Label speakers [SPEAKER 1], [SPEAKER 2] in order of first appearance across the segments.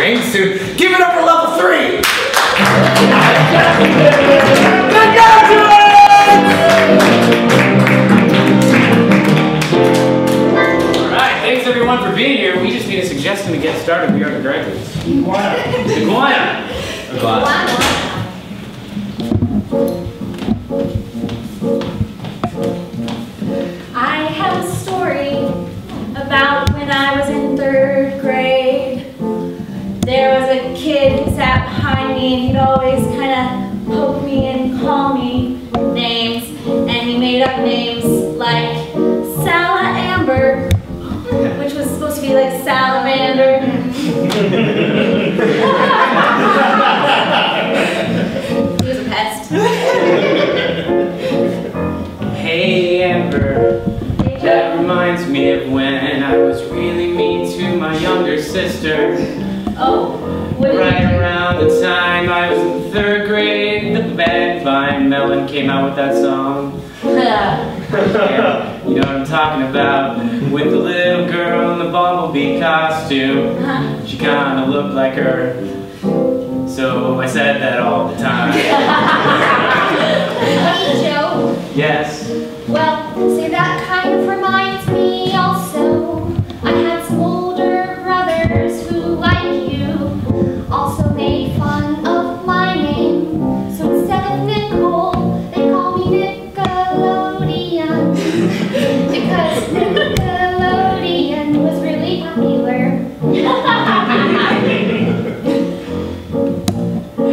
[SPEAKER 1] train soon. Give it up for level 3! Alright, thanks everyone for being here. We just need a suggestion to get started. We are the graduates. Iguana.
[SPEAKER 2] I have a story about when I was in 3rd grade. There was a kid who sat behind me and he'd always kind of poke me and call me names. And he made up names like Salamamber, which was supposed to be like salamander. He was a pest.
[SPEAKER 1] Hey Amber, that reminds me of when I was really mean to my younger sister.
[SPEAKER 2] Oh, what did
[SPEAKER 1] Right
[SPEAKER 2] you do?
[SPEAKER 1] around the time I was in 3rd grade, the Bad Vine Melon came out with that song. Yeah, you know what I'm talking about, with the little girl in the bumblebee costume. She kinda looked like her, so I said that all the time.
[SPEAKER 2] Hey, Joe.
[SPEAKER 1] Yes?
[SPEAKER 2] Well, see, that kind of reminds me also. I had some older brothers who, like you, also made fun of my name. So instead of Nicole, they call me Nickelodeon. Because Nickelodeon was really popular.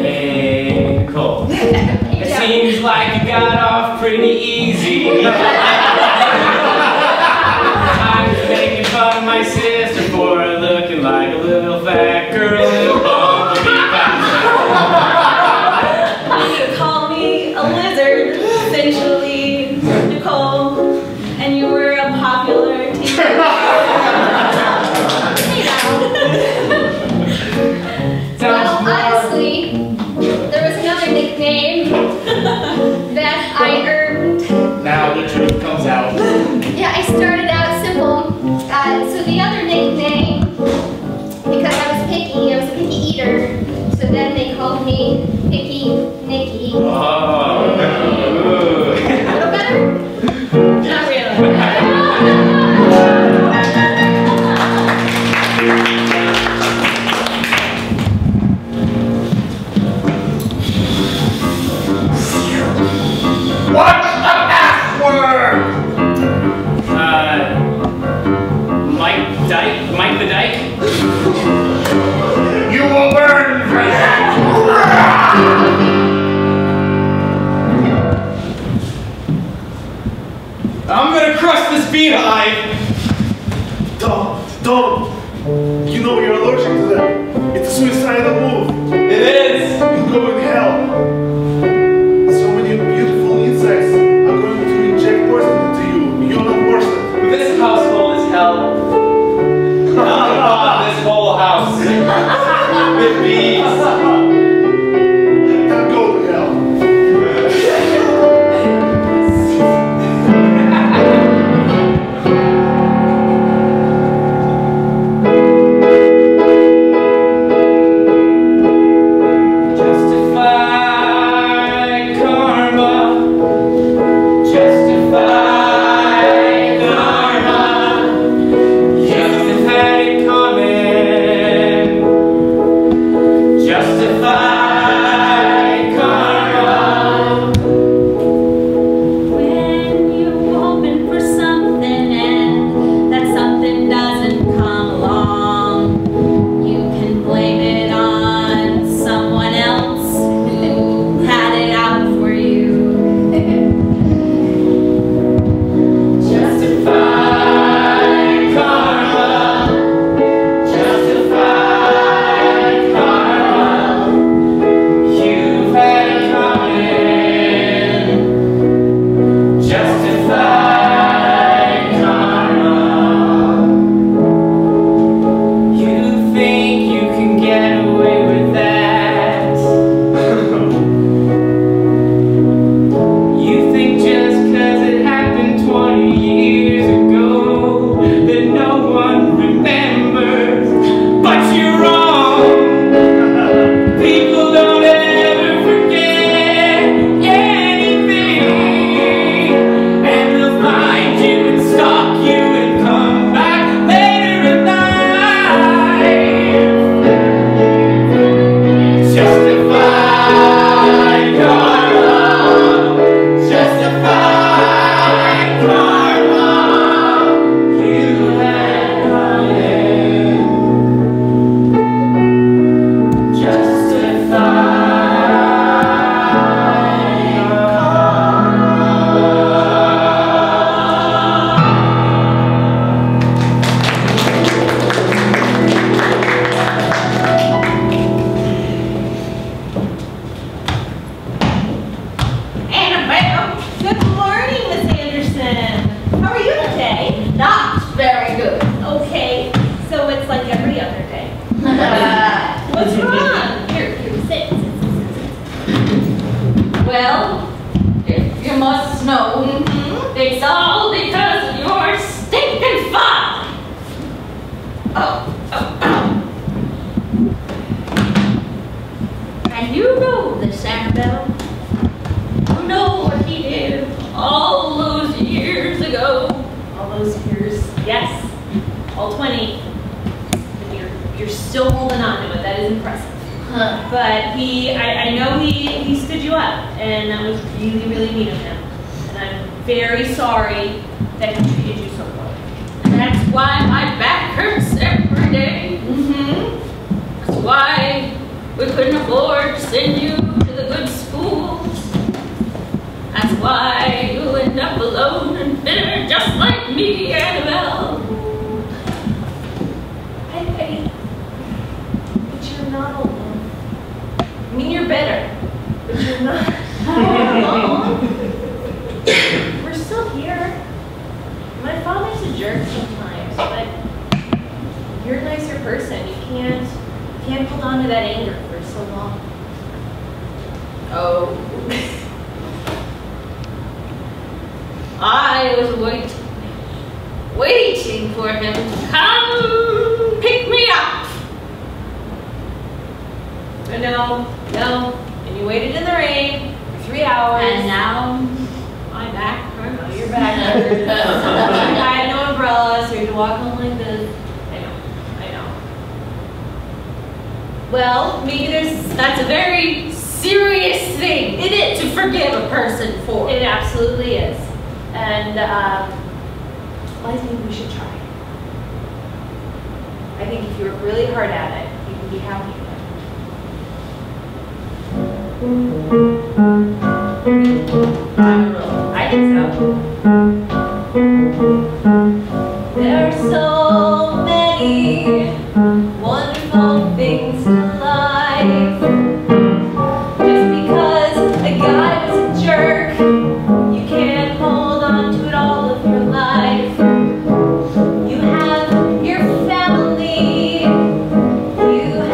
[SPEAKER 1] Hey, Nicole. It seems like you got off pretty easy. I was making fun of my sister for looking like a little fat girl in a bumblebee costume.
[SPEAKER 2] You could call me a lizard, essentially, Nicole, and you were a popular teacher. Well, honestly, there was another nickname that I earned.
[SPEAKER 1] Now the truth comes out.
[SPEAKER 2] Yeah, I started out simple. So the other nickname, because I was a picky eater, so then they called me Picky Nicky.
[SPEAKER 1] Oh.
[SPEAKER 2] A little better? Not really.
[SPEAKER 1] What's the password? Mike the Dyke? You will burn for that! I'm gonna crush this beehive!
[SPEAKER 3] Don't! You know you're allergic to them. It's a suicidal move.
[SPEAKER 1] It is!
[SPEAKER 3] You'll go in hell. So many beautiful insects are going to inject poison into you. You're not worth it.
[SPEAKER 1] This household is hell. This whole house. With bees.
[SPEAKER 3] Then go to hell.
[SPEAKER 2] All those years. Yes. All 20. And you're still holding on to it. That is impressive. But I know he stood you up, and that was really, really neat of him. And I'm very sorry that he treated you so poorly.
[SPEAKER 4] And that's why my back hurts every day.
[SPEAKER 2] Mm-hmm.
[SPEAKER 4] That's why we couldn't afford to send you to the good schools. That's why you end up alone and bitter, just like me, Annabelle.
[SPEAKER 2] But you're not alone. I mean, you're better, but you're not alone. We're still here. My father's a jerk sometimes, but you're a nicer person. You can't hold on to that anger for so long.
[SPEAKER 4] Oh. I was waiting for him to come pick me up.
[SPEAKER 2] But no. And you waited in the rain for 3 hours.
[SPEAKER 4] And now my back hurts.
[SPEAKER 2] Oh, your back hurts. I had no umbrella, so you had to walk home like this. I know. Well, maybe
[SPEAKER 4] That's a very serious thing.
[SPEAKER 2] It is.
[SPEAKER 4] To forgive a person for.
[SPEAKER 2] It absolutely is. And I think we should try. I think if you work really hard at it, you can be happy. I think so. There are so many wonderful things to life. Just because a guy was a jerk, you can't hold on to it all of your life. You have your family, you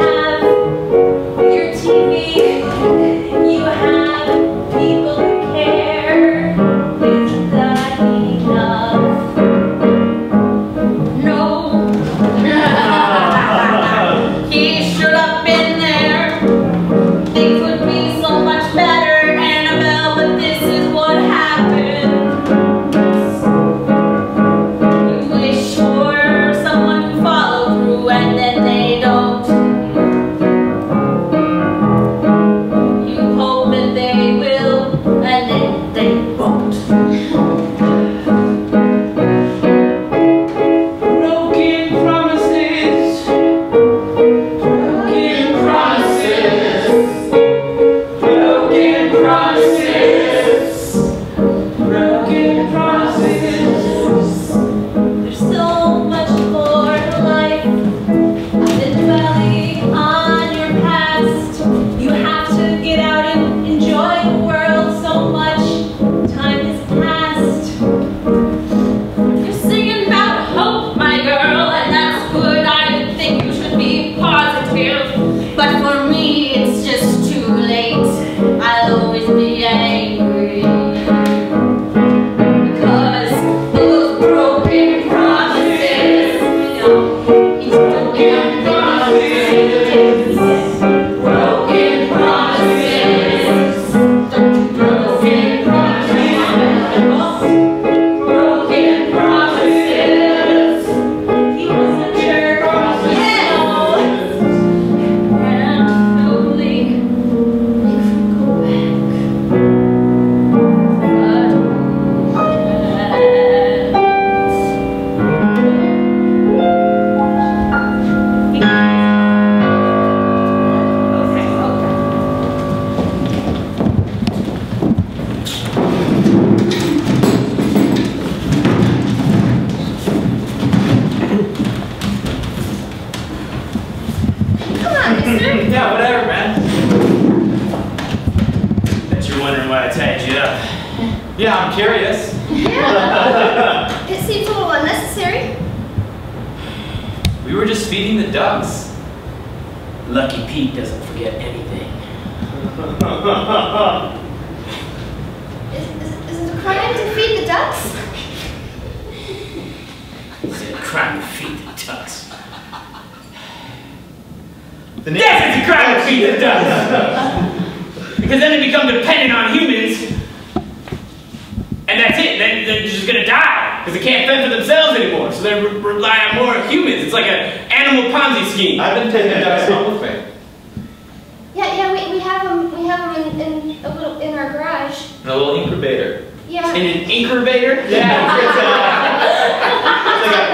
[SPEAKER 2] have your TV, you have people who care. Isn't that enough?
[SPEAKER 4] No. He should have been there. Things would be so much better, Annabelle, but this is what happened. You wish for someone to follow through and then they don't. You hope that they will and then they won't.
[SPEAKER 1] Broken promises. Broken promises. Broken promises. Broken promises.
[SPEAKER 2] There's so much more to life than dwelling on your past. You have to get out and enjoy the world. So much time has passed.
[SPEAKER 4] You're singing about hope, my girl, and that's good. I think you should be positive. But for me, it's just too late. I'll always be angry. Because those broken promises, he's broken promises. Broken promises. Broken promises. Broken promises.
[SPEAKER 2] He was a jerk.
[SPEAKER 4] And slowly we could go back.
[SPEAKER 2] Come on, mister.
[SPEAKER 1] Yeah, whatever, man. Bet you're wondering why I tied you up. Yeah, I'm curious.
[SPEAKER 2] Yeah. It seems a little unnecessary.
[SPEAKER 1] We were just feeding the ducks. Lucky Pete doesn't forget anything.
[SPEAKER 2] Is it a crime to feed the ducks?
[SPEAKER 1] Is it a crime to feed the ducks? Yes, it's a crime to feed the ducks! Because then they become dependent on humans, and that's it. Then they're just gonna die. Because they can't fend for themselves anymore, so they rely on more humans. It's like an animal Ponzi scheme.
[SPEAKER 5] I've been taking ducks home with me.
[SPEAKER 2] Yeah, we have them in our garage.
[SPEAKER 5] In a little incubator.
[SPEAKER 2] Yeah.
[SPEAKER 1] In an incubator?
[SPEAKER 5] Yeah,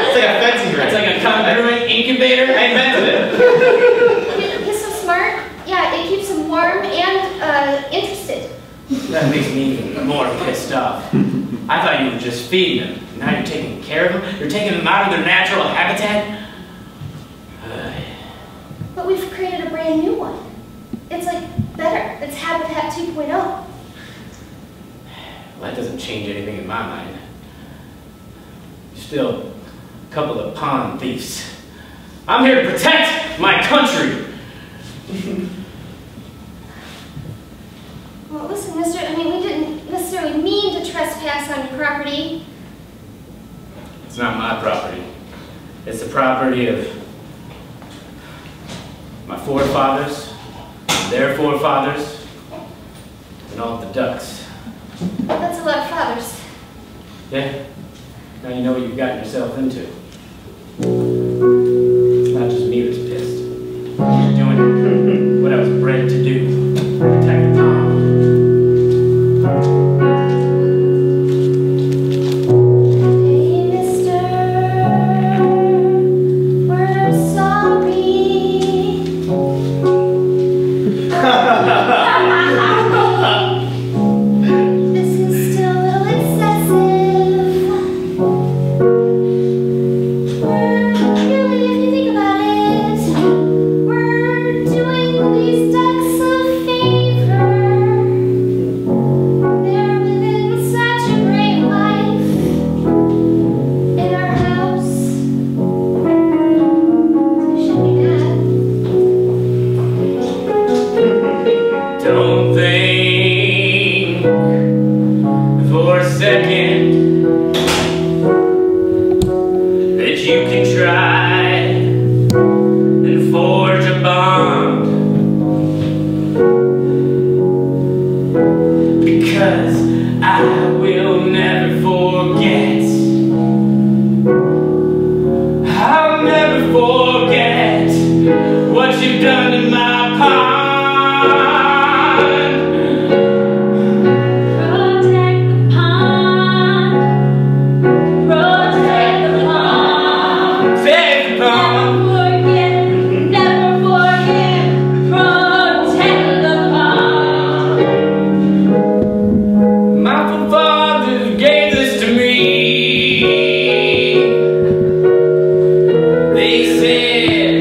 [SPEAKER 5] it's like a fencing ring.
[SPEAKER 1] It's like a congruent incubator? I invented it.
[SPEAKER 2] He's so smart. Yeah, it keeps him warm and interested.
[SPEAKER 1] That makes me even more pissed off. I thought you were just feeding them. Now you're taking care of them? You're taking them out of their natural habitat?
[SPEAKER 2] But we've created a brand new one. It's like better. It's Habitat 2.0.
[SPEAKER 1] Well, that doesn't change anything in my mind. You're still a couple of pawn thieves. I'm here to protect my country.
[SPEAKER 2] Well, listen, mister, I mean, we didn't necessarily mean to trespass on your property.
[SPEAKER 1] It's not my property. It's the property of my forefathers, their forefathers, and all the ducks.
[SPEAKER 2] That's a lot of fathers.
[SPEAKER 1] Yeah? Now you know what you've gotten yourself into. It's not just me that's pissed. I'm doing what I was bred to do. Protect the palm.
[SPEAKER 2] Hey, mister, we're sorry. This is still a little excessive. Really, if you think about it, we're doing these ducks a favor. They're living such a great life in our house. So should be good.
[SPEAKER 1] Don't think for a second that you can try and forge a bond, because I will never forget. I'll never forget what you've done to my pond.
[SPEAKER 4] Protect the pond. Protect the pond.
[SPEAKER 1] Save the pond.
[SPEAKER 4] Never forget. Protect the pond.
[SPEAKER 1] My forefathers gave this to me. They said,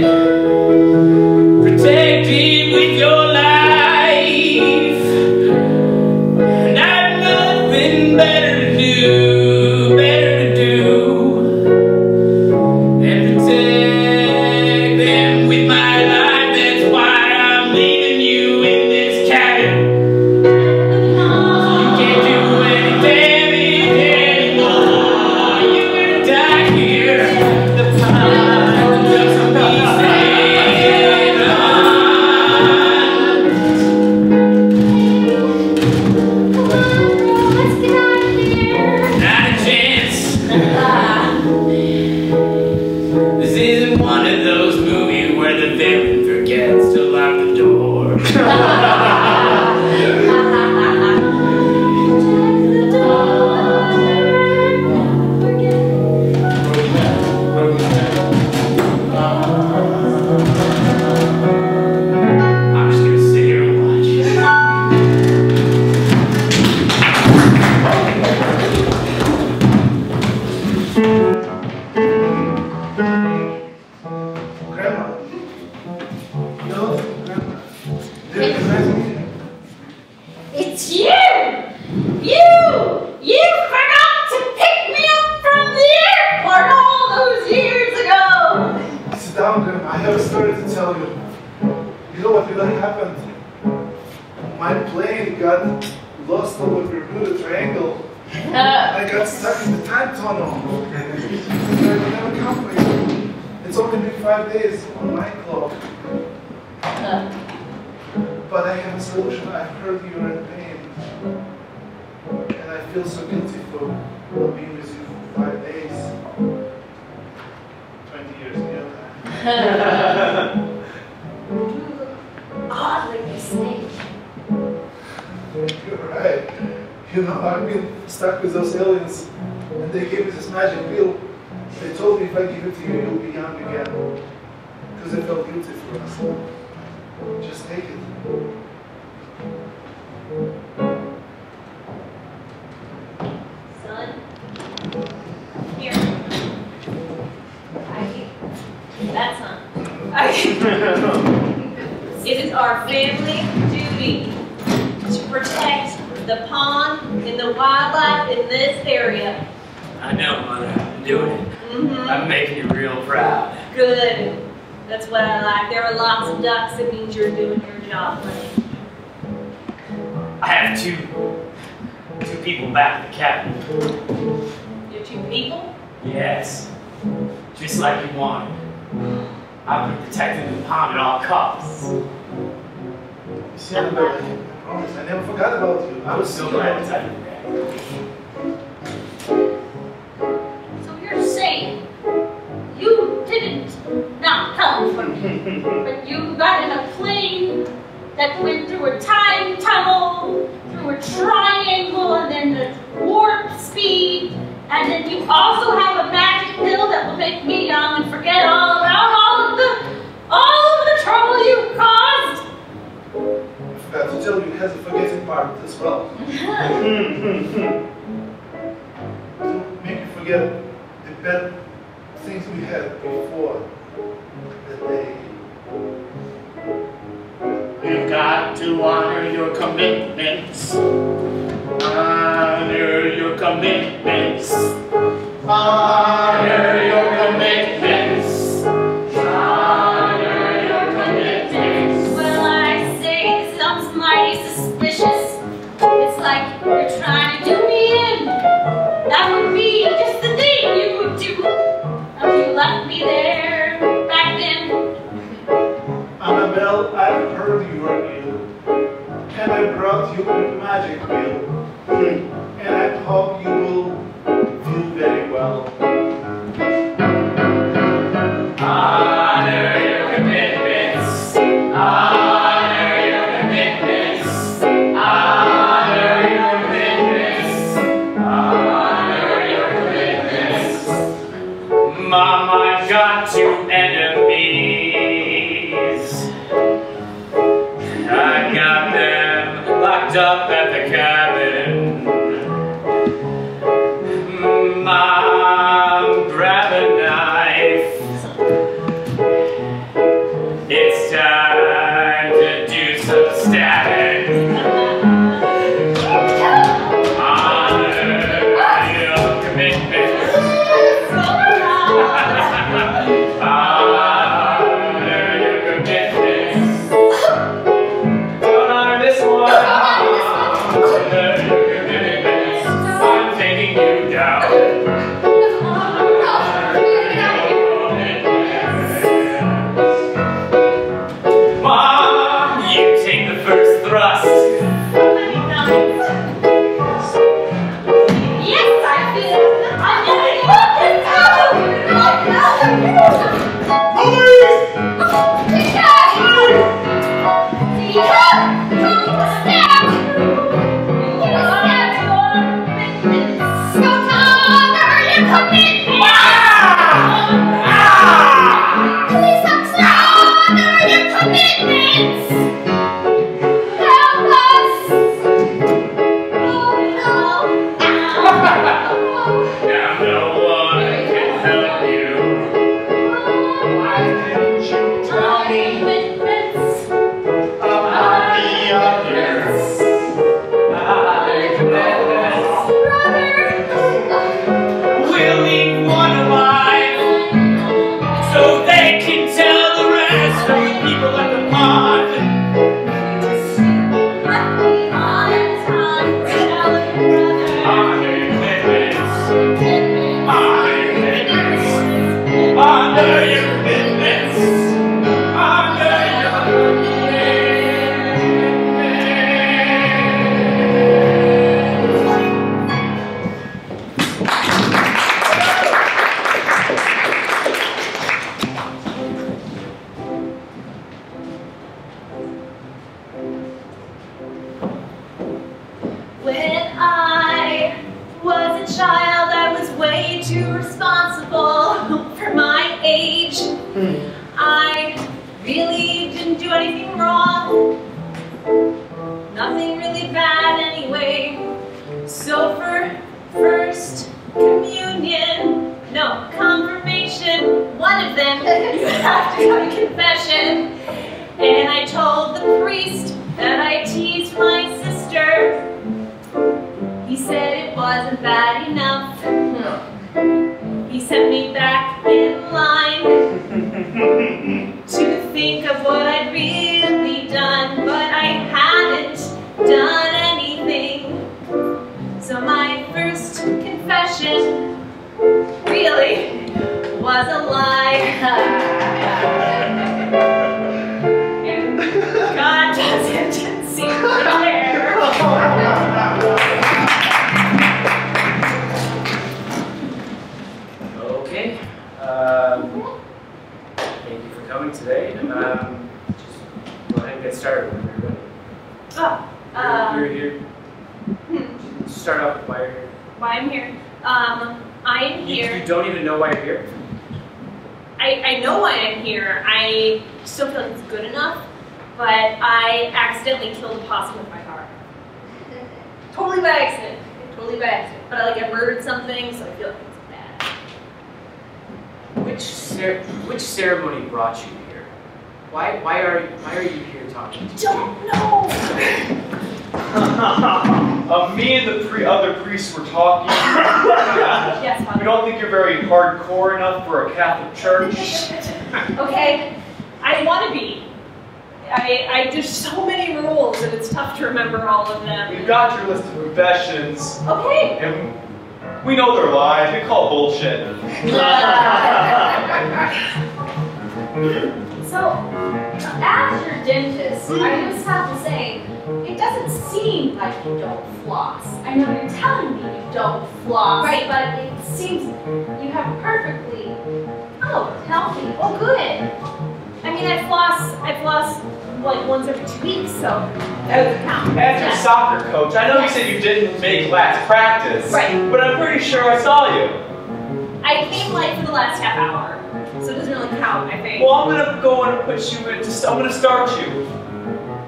[SPEAKER 1] protect it with your life. And I've nothing better to do than protect them with my life. That's why I'm leaving you in this cabin. You can't do any damage anymore. You're gonna die here. The pond doesn't be saved.
[SPEAKER 2] Come on, bro, let's get out of here.
[SPEAKER 1] Not a chance. This isn't one of those movies where the villain forgets to lock the door.
[SPEAKER 2] Check the door. Forget.
[SPEAKER 1] I'm just gonna sit here and watch.
[SPEAKER 3] Grandma. No, Grandma. Did you recognize me?
[SPEAKER 4] It's you! You forgot to pick me up from the airport all those years ago!
[SPEAKER 3] Sit down, Grandma. I have a story to tell you. You know what really happened? My plane got lost over Bermuda Triangle. I got stuck in the time tunnel. I will never come for you. It's only been 5 days on my clock. But I have a solution. I've heard you are in pain. And I feel so guilty for not being with you for 5 days.
[SPEAKER 2] Oddly, you say.
[SPEAKER 3] You're right. You know, I've been stuck with those aliens, and they gave me this magic pill. They told me if I give it to you, you'll be young again. Because I felt guilty for us. Just take it.
[SPEAKER 4] Son, here. That's not. It is our family duty to protect the pond and the wildlife in this area.
[SPEAKER 1] I know, Mother. I'm doing it. I'm making you real proud.
[SPEAKER 4] Good. That's what I like. There are lots of ducks. It means you're doing your job, honey.
[SPEAKER 1] I have two people back at the cabin.
[SPEAKER 4] You're two people?
[SPEAKER 1] Yes. Just like you wanted. I've been protecting the pond at all costs.
[SPEAKER 3] You see, Annabelle, I promise, I never forgot about you. I was
[SPEAKER 1] So glad to tell you that.
[SPEAKER 4] So you're saying you didn't not come for me, but you got in a plane that went through a time tunnel, through a triangle, and then the warp speed, and then you also have a magic pill that will make me young and forget all about all of the trouble you caused.
[SPEAKER 3] I forgot to tell you, it has a forgetting part as well. To make you forget the bad things we had before that day.
[SPEAKER 6] You've got to honor your commitments. Honor your commitments. Honor your commitments. Honor your commitments.
[SPEAKER 4] Well, I say this sounds mighty suspicious. It's like you're trying to do me in. That would be just the thing you would do. If you left me there back then.
[SPEAKER 3] Annabelle, I've heard you are ill, and I brought you a magic pill, and I hope you will feel very well.
[SPEAKER 1] Honor your commitments. Honor your commitments. Honor your commitments. Honor your commitments. Mom, I've got two enemies. I got them locked up at the cabin. Mom, grab a knife. It's time to do some stabbing. Honor your commitments. Honor your commitments. Don't honor this one. Honor your commitments. I'm taking you down. Mom, you take the first thrust.
[SPEAKER 4] Yes, I did. I never left it out.
[SPEAKER 1] Now no one can help you.
[SPEAKER 6] Why didn't you tell me about the others?
[SPEAKER 1] Honor your commitments. We'll leave one
[SPEAKER 2] age. I really didn't do anything wrong. Nothing really bad anyway. So for first communion, no, confirmation, one of them, you have to go to confession. And I told the priest that I teased my sister. He said it wasn't bad enough. He sent me back in line to think of what I'd really done, but I hadn't done anything. So my first confession really was a lie. And God doesn't seem to care.
[SPEAKER 1] Okay. Thank you for coming today. Just go ahead and get started when you're ready. You're here. Start off with why you're here.
[SPEAKER 2] Why I'm here? I'm here.
[SPEAKER 1] You don't even know why you're here?
[SPEAKER 2] I know why I'm here. I still feel like it's good enough, but I accidentally killed a possum with my car. Totally by accident. Totally by accident. But I murdered something, so I feel like it's bad.
[SPEAKER 1] Which ceremony brought you here? Why are you here talking to me?
[SPEAKER 2] Don't know.
[SPEAKER 7] Me and the other priests were talking.
[SPEAKER 2] Yes,
[SPEAKER 7] We
[SPEAKER 2] Father.
[SPEAKER 7] don't think you're very hardcore enough for a Catholic church.
[SPEAKER 2] Okay, I want to be. There's so many rules, and it's tough to remember all of them.
[SPEAKER 7] We've got your list of confessions,
[SPEAKER 2] Okay.
[SPEAKER 7] and we know they're lies. We call bullshit.
[SPEAKER 2] So, as your dentist, I just have to say, it doesn't seem like you don't floss. I know you're telling me you don't floss, right? But it seems you have perfectly, healthy. Oh, good. I mean, I floss like once every 2 weeks, so that doesn't count.
[SPEAKER 7] As your soccer coach, I know you said you didn't make last practice,
[SPEAKER 2] Right.
[SPEAKER 7] but I'm pretty sure I saw you.
[SPEAKER 2] I came like for the last half hour, so it doesn't really count, I think.
[SPEAKER 7] Well, I'm gonna go and put you in. I'm gonna start you.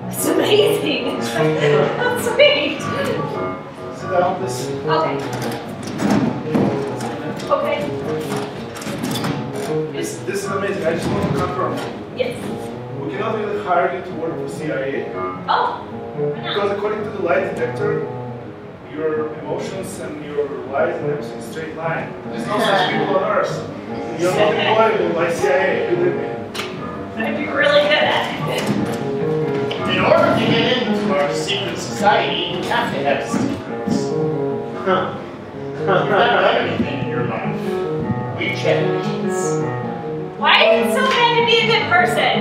[SPEAKER 2] It's amazing. That's sweet.
[SPEAKER 3] Sit down, please.
[SPEAKER 2] Okay. Okay.
[SPEAKER 3] This is amazing. I just want to confirm.
[SPEAKER 2] Yes.
[SPEAKER 3] We cannot really hire you to work for CIA
[SPEAKER 2] Oh. Why not?
[SPEAKER 3] because according to the lie detector, your emotions and your lies and everything is straight line. There's no such people on Earth. You're not employable by CIA, believe me.
[SPEAKER 2] I'd be really good at it.
[SPEAKER 6] In order to get into our secret society, you have to have secrets. You've never done anything in your life. We check these.
[SPEAKER 2] Why are you so bad to be a good person?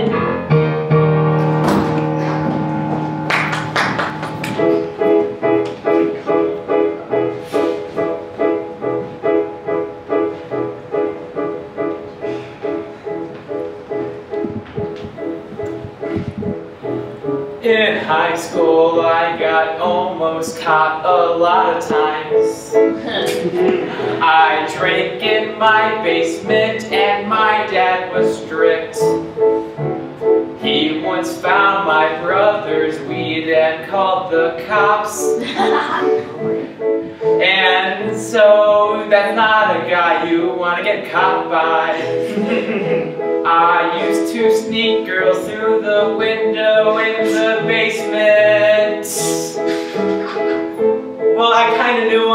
[SPEAKER 1] In high school, I got almost caught a lot of times. I drank in my basement and my dad was strict. He once found my brother's weed and called the cops. And so that's not a guy you want to get caught by. I used to sneak girls through the window in the basement. Well, I kind of knew them.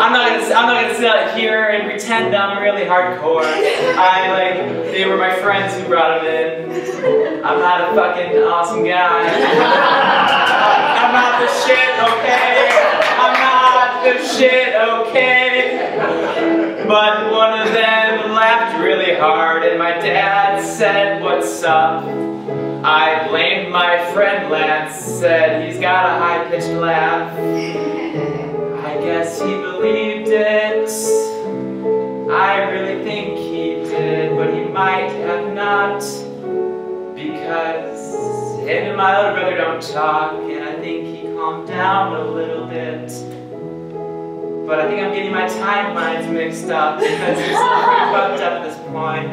[SPEAKER 1] I'm not gonna sit out here and pretend I'm really hardcore. They were my friends who brought them in. I'm not a fucking awesome guy. I'm not the shit, okay? I'm not the shit, okay? But one of them laughed really hard and my dad said, "What's up?" I blamed my friend Lance, said he's got a high-pitched laugh. I guess he believed it. I really think he did, but he might have not. Because him and my older brother don't talk, and I think he calmed down a little bit. But I think I'm getting my timelines mixed up because there's some pretty fucked up at this point.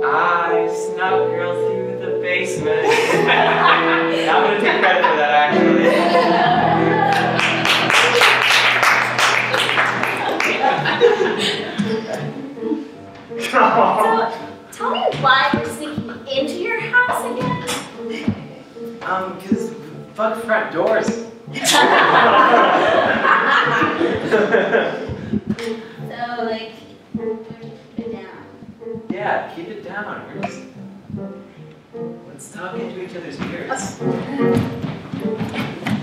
[SPEAKER 1] I snuck girls through the basement. I'm gonna take credit for that, actually.
[SPEAKER 2] So, tell me why you're sneaking into your house again?
[SPEAKER 1] Cause fuck front doors.
[SPEAKER 2] So, like, put it down.
[SPEAKER 1] Yeah, keep it down. Let's talk into each other's ears.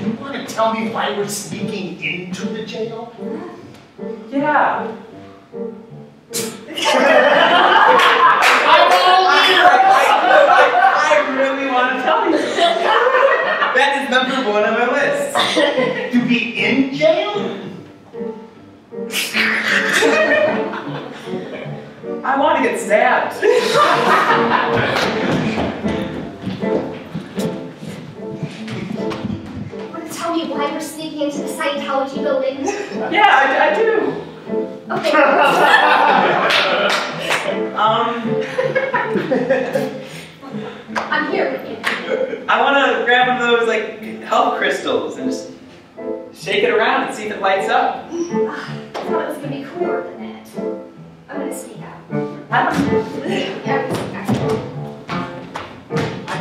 [SPEAKER 6] You want to tell me why we're sneaking into the jail?
[SPEAKER 1] Yeah. I really want to tell you. That is number 1 on my list.
[SPEAKER 6] To be in jail?
[SPEAKER 1] I want to get stabbed.
[SPEAKER 2] Want to tell me why you're sneaking into the Scientology building?
[SPEAKER 1] Yeah, I do.
[SPEAKER 2] Okay. I'm here with you.
[SPEAKER 1] I want to grab one of those like health crystals and just shake it around and see if it lights up.
[SPEAKER 2] I thought it was going to be cooler than that. I'm going to sneak out.
[SPEAKER 1] I don't know.
[SPEAKER 2] Yeah, I'm going to sneak out.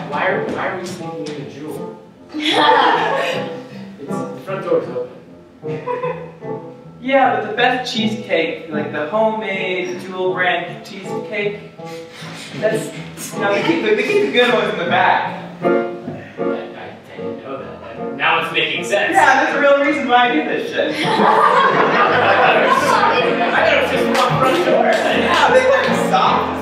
[SPEAKER 7] Why are we sneaking into Jewel? It's the front door's open.
[SPEAKER 1] Yeah, but the best cheesecake, like the homemade Jewel brand cheesecake, that's, you know, they keep the good ones in the back.
[SPEAKER 7] I didn't know that. Now it's making sense.
[SPEAKER 1] Yeah, there's a real reason why I do this shit.
[SPEAKER 7] I thought it was just one front door.
[SPEAKER 1] Yeah, they're soft.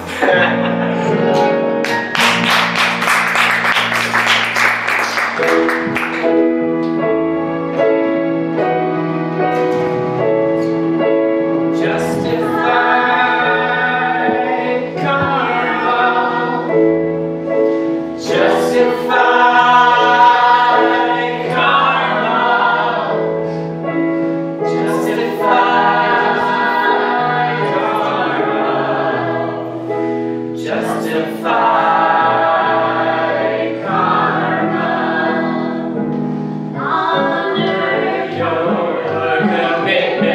[SPEAKER 8] Commitment.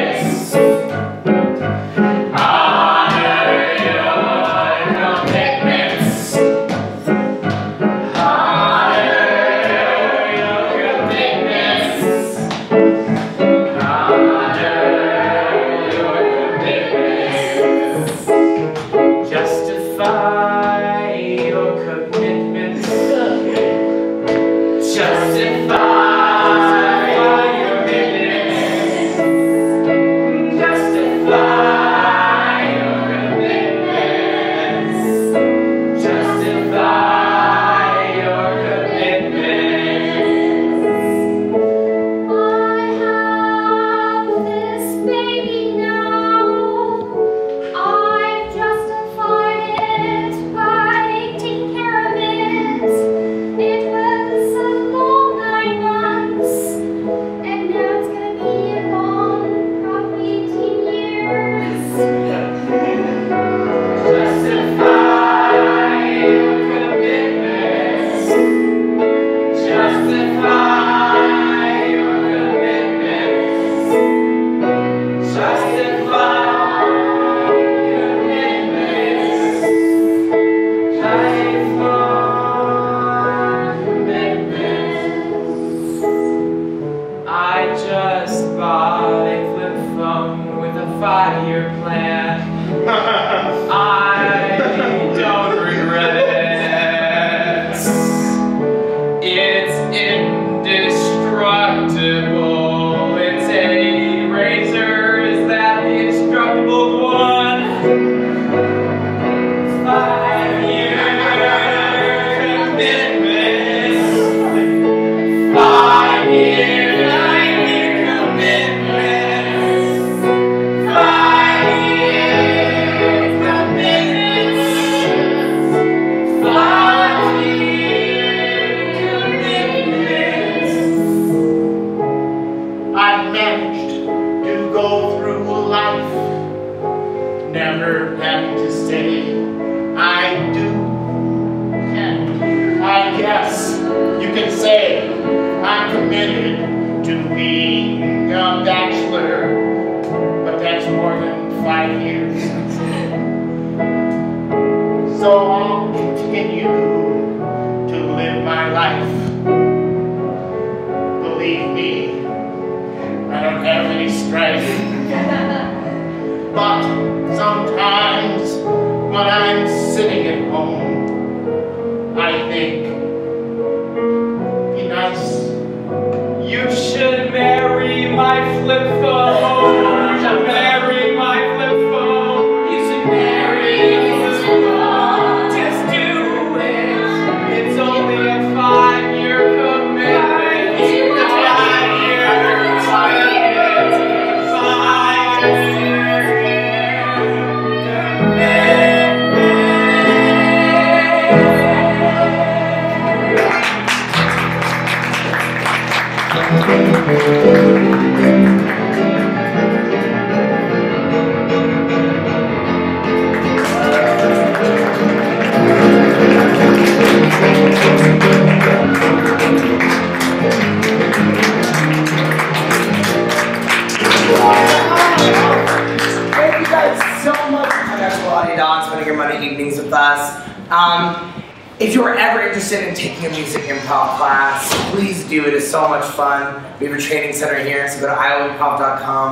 [SPEAKER 6] never having to say I do. And I guess you can say I'm committed to being a bachelor, but that's more than 5 years. So I'll continue to live my life. Believe me, I don't have any strife. But sometimes when I'm sitting at home, I think, be nice.
[SPEAKER 1] You should marry my flip phone. You should marry my flip phone. You should marry his phone. Just do it. It's only a 5-year commitment. It's a 5-year commitment. 5 years.
[SPEAKER 8] Thank you guys so much for coming out to Melody Dawn, spending your Monday evenings with us. If you're ever interested in taking a music improv class, please do. It is so much fun. We have a training center here, so go to iowaimprov.com.